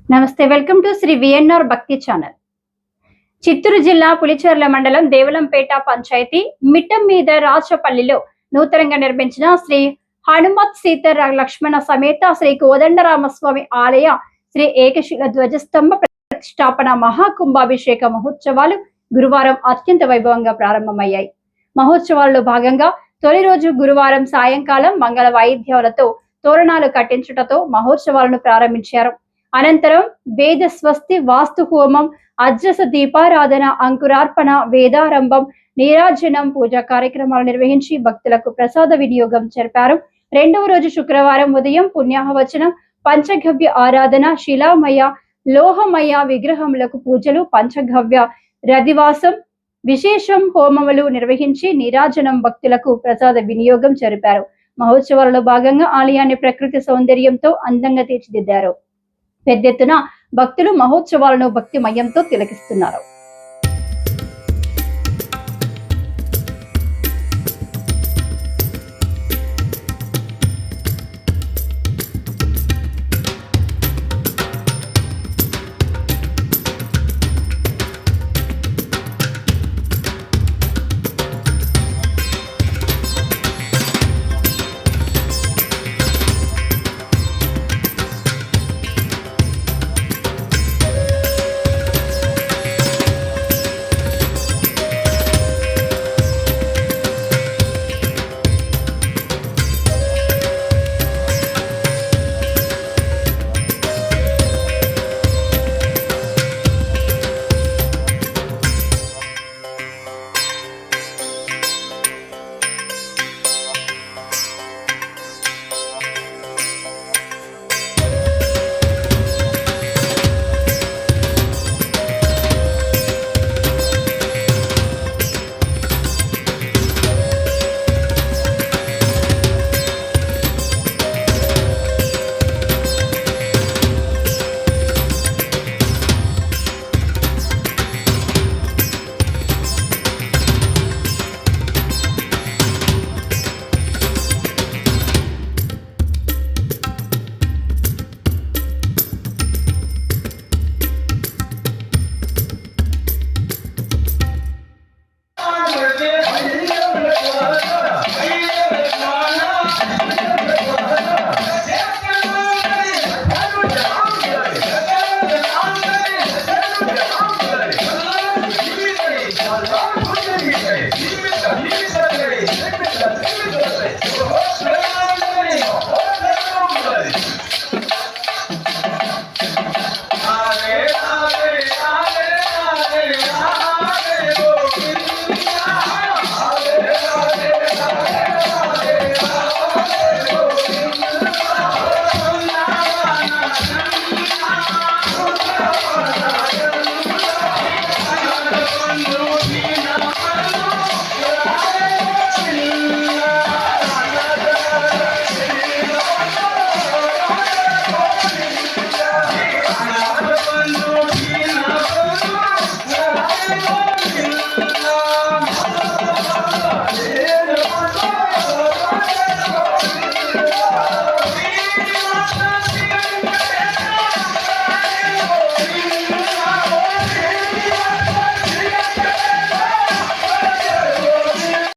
నమస్తే, welcome to Shri VNR భక్తి channel. Chittoor జిల్లా పులిచెర్ల మండలం దేవలంపేట పంచాయతీ మిట్టం మీద రాచపల్లిలో నూతనంగా నిర్మించిన శ్రీ హనుమత్ సీత లక్ష్మణ సమేత శ్రీ కోదండరామస్వామి ఆలయ శ్రీ ఏకశిల ధ్వజస్తంభ ప్రతిష్టాపన మహాకుంభాభిషేక మహోత్సవాలు గురువారం అత్యంత వైభవంగా ప్రారంభమయ్యాయి. మహోత్సవాల్లో భాగంగా తొలి రోజు గురువారం సాయంకాలం మంగళ వాయిద్యాలతో తోరణాలు కట్టించుటతో మహోత్సవాలను ప్రారంభించారు. అనంతరం వేద స్వస్తి వాస్తు హోమం, అజ్రస దీపారాధన, అంకురార్పణ, వేదారంభం, నీరాజనం, పూజా కార్యక్రమాలు నిర్వహించి భక్తులకు ప్రసాద వినియోగం జరిపారు. రెండవ రోజు శుక్రవారం ఉదయం పుణ్యాహవచనం, పంచగవ్య ఆరాధన, శిలామయ, లోహమయ విగ్రహములకు పూజలు, పంచగవ్య రధివాసం, విశేషం హోమములు నిర్వహించి నీరాజనం, భక్తులకు ప్రసాద వినియోగం జరిపారు. మహోత్సవాలలో భాగంగా ఆలయాన్ని ప్రకృతి సౌందర్యంతో అందంగా తీర్చిదిద్దారు. పెద్ద ఎత్తున భక్తులు మహోత్సవాలను భక్తిమయంతో తిలకిస్తున్నారు.